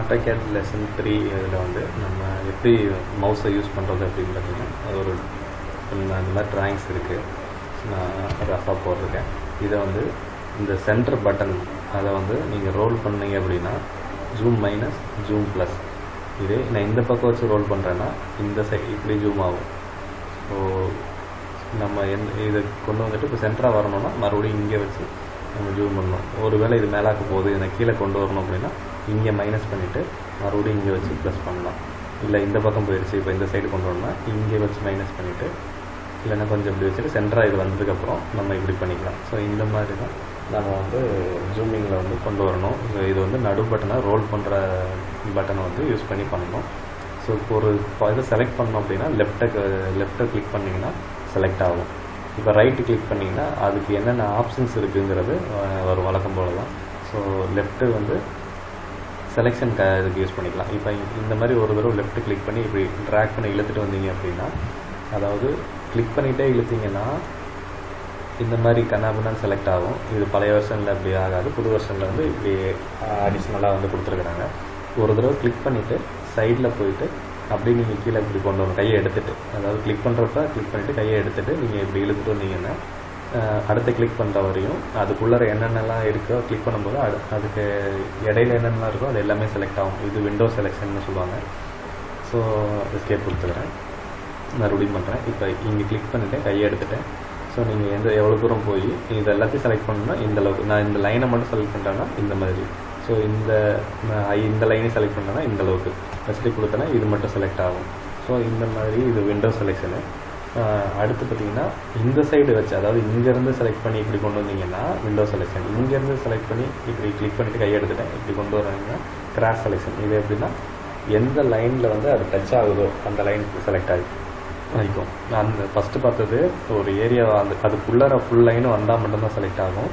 AutoCAD lesson 3 இதில் வந்து நம்ம எப்படி மவுஸை யூஸ் பண்ணுறது அப்படின்னு பார்த்தீங்கன்னா அது ஒரு அந்த மாதிரி ட்ராயிங்ஸ் இருக்குது. நான் ரஃபாக போட்டிருக்கேன். இதை வந்து இந்த சென்டர் பட்டன் அதை வந்து நீங்கள் ரோல் பண்ணீங்க அப்படின்னா ஜூம் மைனஸ் ஜூம் ப்ளஸ். இதே நான் இந்த பக்கம் வச்சு ரோல் பண்ணுறேன்னா இந்த சைட் இப்படி ஜூம் ஆகும். ஸோ நம்ம இதை கொண்டு வந்துட்டு இப்போ சென்டராக வரணும்னா மறுபடியும் இங்கே வச்சு நம்ம ஜூம் பண்ணணும். ஒரு வேளை இது மேலாக்க போகுது இதை கீழே கொண்டு வரணும் அப்படின்னா இங்கே மைனஸ் பண்ணிவிட்டு மறுபடியும் இங்கே வச்சு ப்ளஸ் பண்ணலாம். இல்லை இந்த பக்கம் போயிடுச்சு இப்போ இந்த சைடு கொண்டு வரணும்னா இங்கே வச்சு மைனஸ் பண்ணிவிட்டு இல்லைன்னா கொஞ்சம் இப்படி வச்சுட்டு சென்டராக இது வந்ததுக்கப்புறம் நம்ம இப்படி பண்ணிக்கலாம். ஸோ இந்த மாதிரி தான் நம்ம வந்து ஜூமிங்கில் வந்து கொண்டு வரணும். இது வந்து நடு பட்டனை ரோல் பண்ணுற பட்டனை வந்து யூஸ் பண்ணி பண்ணணும். ஸோ இப்போ ஒரு இதை செலக்ட் பண்ணோம் அப்படின்னா லெஃப்ட்டை கிளிக் பண்ணிங்கன்னா செலக்ட் ஆகும். இப்போ ரைட்டு கிளிக் பண்ணிங்கன்னா அதுக்கு என்னென்ன ஆப்ஷன்ஸ் இருக்குங்கிறது ஒரு வழக்கம் போல தான். ஸோ லெஃப்ட்டு வந்து செலெக்ஷன் இதுக்கு யூஸ் பண்ணிக்கலாம். இப்போ இந்த மாதிரி ஒரு தடவை லெஃப்ட்டு கிளிக் பண்ணி இப்படி ட்ராக் பண்ணி இழுத்துட்டு வந்தீங்க அப்படின்னா, அதாவது கிளிக் பண்ணிகிட்டே இழுத்தீங்கன்னா இந்த மாதிரி கண்ணாபின்னான்னு செலக்ட் ஆகும். இது பழைய வெர்ஷனில் இப்படி ஆகாது. புது வெர்ஷனில் வந்து இப்படி அடிஷ்னலாக வந்து கொடுத்துருக்குறாங்க. ஒரு தடவை கிளிக் பண்ணிவிட்டு சைடில் போயிட்டு அப்படி நீங்கள் கீழே இப்படி கொண்டு வரணும். கையை எடுத்துகிட்டு, அதாவது கிளிக் பண்ணுறப்ப கிளிக் பண்ணிவிட்டு கையை எடுத்துகிட்டு நீங்கள் இப்படி இழுத்துட்டு வந்தீங்கன்னா அடுத்த கிளிக் பண்ணுற வரையும் அதுக்குள்ளே என்னென்னலாம் இருக்கோ கிளிக் பண்ணும்போது அதுக்கு இடையில என்னென்னலாம் இருக்கோ அது எல்லாமே செலக்ட் ஆகும். இது விண்டோ செலெக்ஷன்னு சொல்லுவாங்க. ஸோ எஸ்கேப் கொடுத்துக்கிறேன், மறுபடியும் பண்ணுறேன். இப்போ இங்கே கிளிக் பண்ணிவிட்டேன், கையை எடுத்துட்டேன். ஸோ நீங்கள் எவ்வளோ தூரம் போய் இது எல்லாத்தையும் செலக்ட் பண்ணணும்னா இந்தளவுக்கு. நான் இந்த லைனை மட்டும் செலக்ட் பண்ணுறேன்னா இந்த மாதிரி. ஸோ இந்த லைனை செலக்ட் பண்ணேன்னா இந்தளவுக்கு ஃபஸ்ட்டு கொடுத்தேன்னா இது மட்டும் செலக்ட் ஆகும். ஸோ இந்த மாதிரி இது விண்டோ செலெக்ஷனு. அடுத்து பார்த்திங்கன்னா இந்த சைடு வச்சு, அதாவது இங்கேருந்து செலக்ட் பண்ணி இப்படி கொண்டு வந்தீங்கன்னா விண்டோ செலெக்ஷன். இங்கேருந்து செலக்ட் பண்ணி இப்படி கிளிக் பண்ணிவிட்டு கையை எடுத்துட்டேன், இப்படி கொண்டு வராங்கன்னா கிராஸ் செலெக்ஷன். இது எப்படின்னா எந்த லைனில் வந்து அது டச் ஆகுதோ அந்த லைனுக்கு செலக்ட் ஆகிக்கும். அந்த ஃபஸ்ட்டு பார்த்தது ஒரு ஏரியா அதுக்குள்ளார ஃபுல் லைனும் வந்தால் மட்டும்தான் செலக்ட் ஆகும்.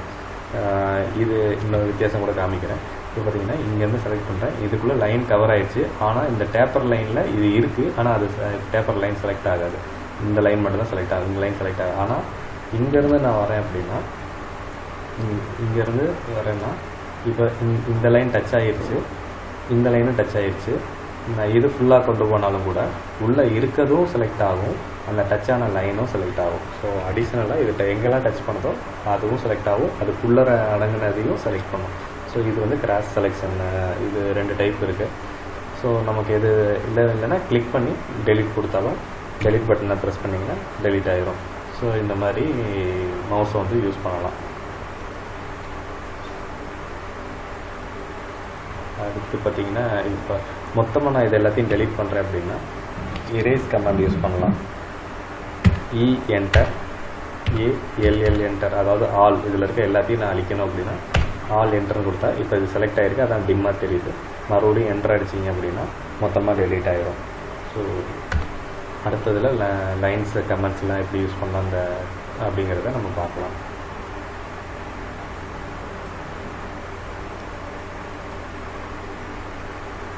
இது இன்னொரு வித்தியாசம் கூட காமிக்கிறேன். இப்போ பார்த்தீங்கன்னா இங்கேருந்து செலக்ட் பண்ணுறேன், இதுக்குள்ளே லைன் கவர் ஆகிடுச்சு. ஆனால் இந்த டேப்பர் லைனில் இது இருக்குது, ஆனால் அது டேப்பர் லைன் செலக்ட் ஆகாது. இந்த லைன் மட்டும் தான் செலக்ட் ஆகும், இந்த லைன் செலக்ட் ஆகும். ஆனால் இங்கேருந்து நான் வரேன் அப்படின்னா, இங்கேருந்து வரேன்னா இப்போ இந்த லைன் டச் ஆகிடுச்சு, இந்த லைனும் டச் ஆகிடுச்சு. நான் இது ஃபுல்லாக கொண்டு போனாலும் கூட உள்ளே இருக்கிறதும் செலக்ட் ஆகும், அந்த டச்சான லைனும் செலக்ட் ஆகும். ஸோ அடிஷ்னலாக இது எங்கெல்லாம் டச் பண்ணதோ அதுவும் செலக்ட் ஆகும், அதுக்குள்ளே அடங்கினதையும் செலக்ட் பண்ணும். ஸோ இது வந்து கிராஸ் செலெக்ஷன். இது 2 டைப் இருக்குது. ஸோ நமக்கு எது இல்லைன்னா கிளிக் பண்ணி டெலிட் கொடுத்தாலும் டெலிட் பட்டனை ப்ரெஸ் பண்ணிங்கன்னா டெலிட் ஆகிரும். ஸோ இந்த மாதிரி மவுஸை வந்து யூஸ் பண்ணலாம். அடுத்து பார்த்திங்கன்னா இப்போ மொத்தமாக நான் இது எல்லாத்தையும் டெலிட் பண்ணுறேன் அப்படின்னா எரேஸ் கமாண்ட் யூஸ் பண்ணலாம். என்டர் என்டர், அதாவது ஆல் இதில் இருக்க எல்லாத்தையும் நான் அழிக்கணும் அப்படின்னா ஆல் என்டர்னு கொடுத்தா இப்போ இது செலக்ட் ஆகிருக்கு, அதான் டிம்மாக தெரியுது. மறுபடியும் என்டர் அடிச்சிங்க அப்படின்னா மொத்தமாக டெலிட் ஆகிரும். ஸோ அடுத்ததில் லைன்ஸு கமெண்ட்ஸ்லாம் எப்படி யூஸ் பண்ணலாம் அப்படிங்கிறத நம்ம பார்க்கலாம்.